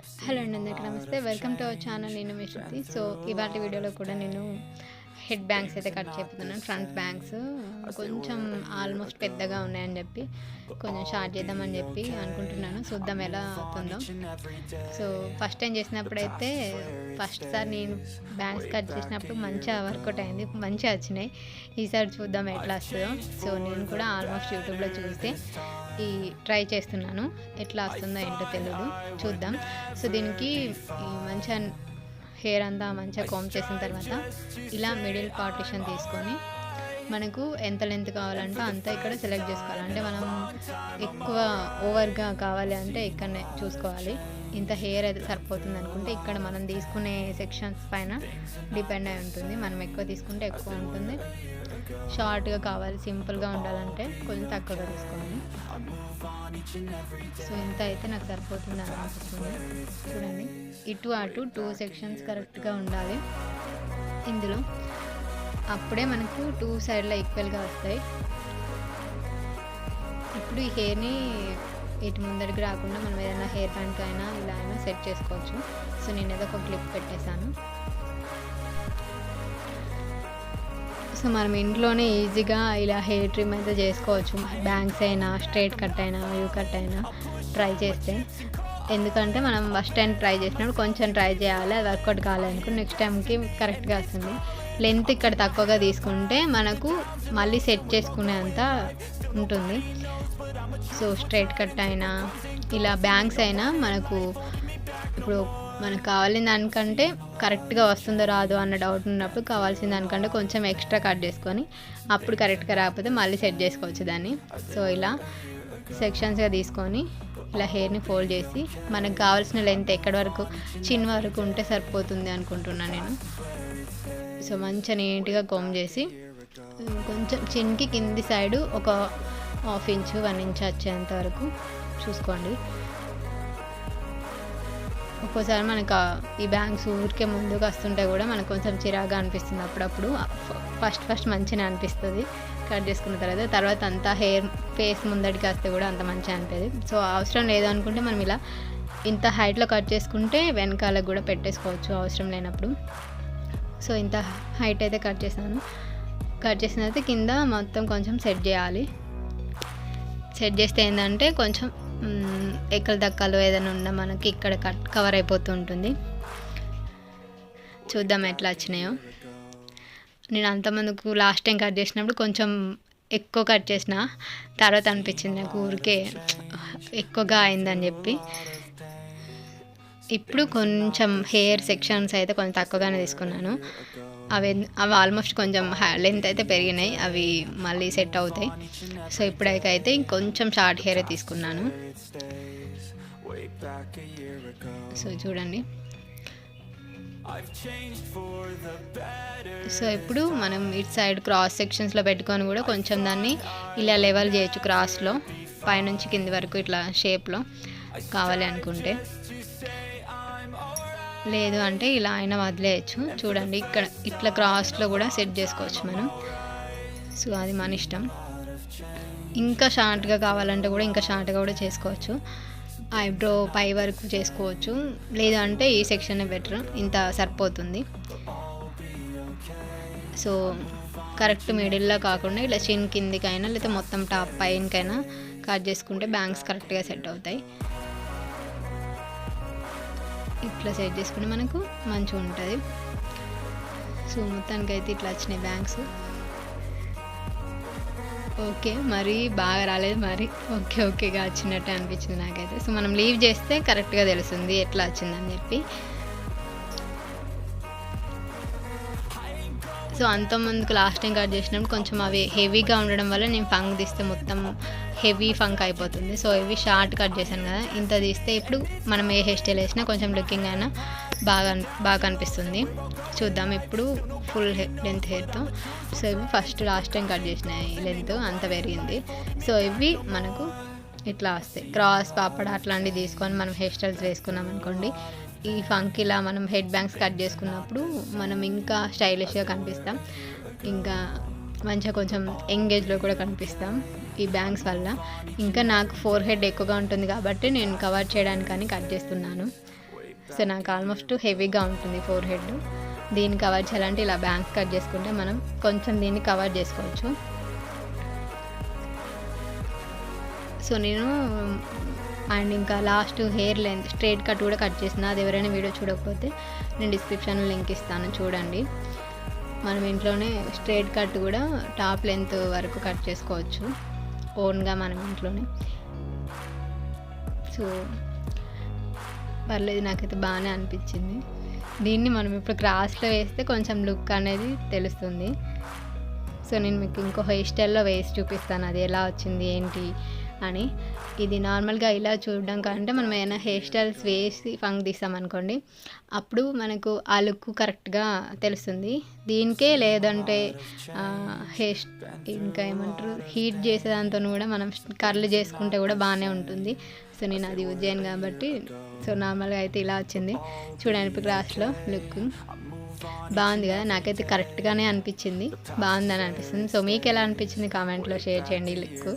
Hello అండి, అందరికీ నమస్తే. Welcome to our channel. నేను మీ శృతి. సో ఇవాళ వీడియోలో కూడా నేను హెడ్ బ్యాంగ్స్ అయితే కట్ చేస్తున్నాను. ఫ్రంట్ బ్యాంగ్స్ కొంచెం ఆల్మోస్ట్ పెద్దగా ఉన్నాయని చెప్పి కొంచెం షార్ట్ చేద్దామని చెప్పి అనుకుంటున్నాను. చూద్దాం ఎలా అవుతుందో. సో ఫస్ట్ టైం చేసినప్పుడైతే ఫస్ట్ సారి నేను బ్యాంగ్స్ కట్ చేసినప్పుడు మంచిగా వర్కౌట్ అయింది, మంచిగా వచ్చినాయి. ఈసారి చూద్దాం ఎట్లా వస్తుందో. సో నేను కూడా ఆల్మోస్ట్ యూట్యూబ్లో చూస్తే ట్రై చేస్తున్నాను. ఎట్లా వస్తుందో ఏంటో తెలియదు, చూద్దాం. సో దీనికి మంచిగా హెయిర్ అంతా మంచిగా కోమ్ చేసిన తర్వాత ఇలా మిడిల్ పార్టిషన్ తీసుకొని మనకు ఎంత లెంత్ కావాలంటే అంత ఇక్కడ సెలెక్ట్ చేసుకోవాలి. అంటే మనం ఎక్కువ ఓవర్గా కావాలి అంటే ఇక్కడనే చూసుకోవాలి. ఇంత హెయిర్ అయితే సరిపోతుంది అనుకుంటే ఇక్కడ మనం తీసుకునే సెక్షన్స్ పైన డిపెండ్ అయి ఉంటుంది. మనం ఎక్కువ తీసుకుంటే ఎక్కువ ఉంటుంది, షార్ట్గా కావాలి సింపుల్గా ఉండాలంటే కొంచెం తక్కువగా తీసుకోవాలి. సో ఇంత అయితే నాకు సరిపోతుంది అనిపిస్తుంది. చూడండి, ఇటు అటు 2 సెక్షన్స్ కరెక్ట్గా ఉండాలి ఇందులో, అప్పుడే మనకు 2 సైడ్లో ఈక్వల్గా వస్తాయి. ఇప్పుడు ఈ హెయిర్ని ఇటు ముందరికి రాకుండా మనం ఏదైనా హెయిర్ బ్యాండ్ అయినా ఇలా అయినా సెట్ చేసుకోవచ్చు. సో నేను ఏదో ఒక క్లిప్ పెట్టేశాను. సో మనం ఇంట్లోనే ఈజీగా ఇలా హెయిర్ ట్రిమ్ అయితే చేసుకోవచ్చు. బ్యాంగ్స్ అయినా స్ట్రైట్ కట్ అయినా యూ కట్ అయినా ట్రై చేస్తే. ఎందుకంటే మనం ఫస్ట్ టైం ట్రై చేసినప్పుడు కొంచెం ట్రై చేయాలి, అది వర్కౌట్ కావాలనుకో నెక్స్ట్ టైంకి కరెక్ట్గా వస్తుంది. లెంత్ ఇక్కడ తక్కువగా తీసుకుంటే మనకు మళ్ళీ సెట్ చేసుకునే అంత ఉంటుంది. సో స్ట్రైట్ కట్ అయినా ఇలా బ్యాంగ్స్ అయినా మనకు ఇప్పుడు మనకు కావాల్సిన దానికంటే కరెక్ట్గా వస్తుందో రాదో అన్న డౌట్ ఉన్నప్పుడు కావాల్సిన దానికంటే కొంచెం ఎక్స్ట్రా కట్ చేసుకొని అప్పుడు కరెక్ట్గా రాకపోతే మళ్ళీ సెట్ చేసుకోవచ్చు దాన్ని. సో ఇలా సెక్షన్స్గా తీసుకొని ఇలా హెయిర్ని ఫోల్డ్ చేసి మనకు కావాల్సిన లెంత్ ఎక్కడి వరకు చిన్ వరకు ఉంటే సరిపోతుంది అనుకుంటున్నాను నేను. సో మంచిగా నీట్గా కోమ్ చేసి కొంచెం చిన్కి కింది సైడు ఒక 1/2 ఇంచు 1 ఇంచ్ వచ్చేంత వరకు చూసుకోండి. ఒక్కోసారి మనకు ఈ బ్యాంగ్స్ ఊరికే ముందుకు వస్తుంటే కూడా మనకు కొంచెం చిరాగా అనిపిస్తుంది. అప్పుడప్పుడు ఫస్ట్ మంచిగా అనిపిస్తుంది కట్ చేసుకున్న తర్వాత అంతా హెయిర్ ఫేస్ ముందడికి వస్తే కూడా అంత మంచిగా అనిపిస్తుంది. సో అవసరం లేదు అనుకుంటే మనం ఇలా ఇంత హైట్లో కట్ చేసుకుంటే వెనకాలకు కూడా పెట్టేసుకోవచ్చు అవసరం లేనప్పుడు. సో ఇంత హైట్ అయితే కట్ చేసిన తర్వాత కింద మొత్తం కొంచెం సెట్ చేయాలి. సెట్ చేస్తే ఏంటంటే కొంచెం ఎక్కలు దక్కలు ఏదైనా ఉన్నా మనకి ఇక్కడ కవర్ అయిపోతూ ఉంటుంది. చూద్దాం ఎట్లా వచ్చినాయో. నేను అంతమందికి లాస్ట్ టైం కట్ చేసినప్పుడు కొంచెం ఎక్కువ కట్ చేసిన తర్వాత అనిపించింది నాకు ఊరికే ఎక్కువగా అయిందని చెప్పి. ఇప్పుడు కొంచెం హెయిర్ సెక్షన్స్ అయితే కొంచెం తక్కువగానే తీసుకున్నాను. అవి ఆల్మోస్ట్ కొంచెం లెంత్ అయితే పెరిగినాయి, అవి మళ్ళీ సెట్ అవుతాయి. సో ఇప్పుడైతే ఇంకొంచెం షార్ట్ హెయిర్ తీసుకున్నాను. సో చూడండి. సో ఇప్పుడు మనం ఇటు సైడ్ క్రాస్ సెక్షన్స్లో పెట్టుకొని కూడా కొంచెం దాన్ని ఇలా లెవెల్ చేయొచ్చు. క్రాస్లో పైనుంచి కింది వరకు ఇట్లా షేప్లో కావాలి అనుకుంటే, లేదు అంటే ఇలా అయినా వదిలేయచ్చు. చూడండి, ఇక్కడ ఇట్లా క్రాస్లో కూడా సెట్ చేసుకోవచ్చు మనం. సో అది మన ఇష్టం. ఇంకా షార్ట్గా కావాలంటే కూడా ఇంకా షార్ట్గా కూడా చేసుకోవచ్చు. ఐబ్రో పై వరకు చేసుకోవచ్చు, లేదంటే ఈ సెక్షనే బెటర్, ఇంత సరిపోతుంది. సో కరెక్ట్ మిడిల్లో కాకుండా ఇలా చిన్ కిందికైనా లేదా మొత్తం టాప్ పైనకైనా కట్ చేసుకుంటే బ్యాంగ్స్ కరెక్ట్గా సెట్ అవుతాయి. ఇట్లా సెట్ చేసుకుంటే మనకు మంచిగా ఉంటుంది. సో మొత్తానికైతే ఇట్లా వచ్చినాయి బ్యాంగ్స్. ఓకే, మరి బాగా రాలేదు, మరి ఓకేగా వచ్చినట్టు అనిపించింది నాకైతే. సో మనం లీవ్ చేస్తే కరెక్ట్గా తెలుస్తుంది ఎట్లా వచ్చిందని చెప్పి. సో అంతమందికి లాస్ట్ టైం కట్ చేసినప్పుడు కొంచెం అవి హెవీగా ఉండడం వల్ల నేను ఫంక్ తీస్తే మొత్తం హెవీ ఫంక్ అయిపోతుంది. సో ఇవి షార్ట్ కట్ చేశాను కదా, ఇంత తీస్తే ఇప్పుడు మనం ఏ హెయిర్ స్టైల్ వేసినా కొంచెం లుకింగ్ అయినా బాగా కనిపిస్తుంది. చూద్దాం ఇప్పుడు ఫుల్ లెంత్ హెయిర్తో. సో ఇవి లాస్ట్ టైం కట్ చేసిన లెంత్ అంత పెరిగింది. సో ఇవి మనకు ఇట్లా వస్తాయి. క్రాస్ పాపడ అట్లాంటివి తీసుకొని మనం హెయిర్ స్టైల్స్ వేసుకున్నాం అనుకోండి, ఈ ఫంక్ ఇలా మనం హెడ్ బ్యాంగ్స్ కట్ చేసుకున్నప్పుడు మనం ఇంకా స్టైలిష్గా కనిపిస్తాం, ఇంకా మంచిగా కొంచెం ఎంగేజ్లో కూడా కనిపిస్తాం ఈ బ్యాంగ్స్ వల్ల. ఇంకా నాకు ఫోర్ హెడ్ ఎక్కువగా ఉంటుంది కాబట్టి నేను కవర్ చేయడానికని కట్ చేస్తున్నాను. సో నాకు ఆల్మోస్ట్ హెవీగా ఉంటుంది ఫోర్ హెడ్. దీన్ని కవర్ చేయాలంటే ఇలా బ్యాంగ్స్ కట్ చేసుకుంటే మనం కొంచెం దీన్ని కవర్ చేసుకోవచ్చు. సో నేను అండ్ ఇంకా last hair length straight cut కూడా కట్ చేసిన. అది ఎవరైనా వీడియో చూడకపోతే నేను డిస్క్రిప్షన్లో లింక్ ఇస్తాను, చూడండి. మనం ఇంట్లోనే స్ట్రైట్ కట్ కూడా టాప్ లెంత్ వరకు కట్ చేసుకోవచ్చు ఓన్గా మనం ఇంట్లోనే. సో పర్లేదు, నాకైతే బాగానే అనిపించింది. దీన్ని మనం ఇప్పుడు క్రాస్లో వేస్తే కొంచెం లుక్ అనేది తెలుస్తుంది. సో నేను మీకు ఇంకో హెయిర్ స్టైల్లో వేసి చూపిస్తాను అది ఎలా వచ్చింది ఏంటి అని. ఇది నార్మల్గా ఇలా చూడడం కంటే మనం ఏమైనా హెయిర్ స్టైల్స్ వేసి ఫంక్ తీస్తామనుకోండి, అప్పుడు మనకు ఆ లుక్ కరెక్ట్గా తెలుస్తుంది. దీనికే లేదంటే హెయిర్ ఇంకా ఏమంటారు హీట్ చేసేదాంతో కూడా మనం కర్ల్ చేసుకుంటే కూడా బాగానే ఉంటుంది. సో నేను అది యూజ్ చేయను కాబట్టి సో నార్మల్గా అయితే ఇలా వచ్చింది. చూడండి ఇప్పుడు క్లాస్లో లుక్ బాగుంది కదా, నాకైతే కరెక్ట్గానే అనిపించింది, బాగుందని అనిపిస్తుంది. సో మీకు ఎలా అనిపించింది కామెంట్లో షేర్ చేయండి, లుక్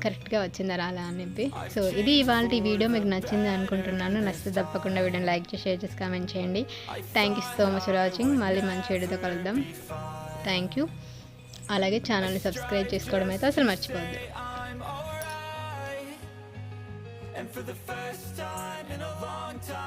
కరెక్ట్గా వచ్చిందా రాలా అని చెప్పి. సో ఇది ఇవాళ ఈ వీడియో మీకు నచ్చింది అనుకుంటున్నాను. నచ్చితే తప్పకుండా వీడియోని లైక్ చేసి షేర్ చేసి కామెంట్ చేయండి. Thank you so much for watching. మళ్ళీ మంచి వీడియోతో కలుద్దాం. Thank you. అలాగే ఛానల్ని సబ్స్క్రైబ్ చేసుకోవడం అయితే అసలు మర్చిపోవద్దు. And for the first time in a long time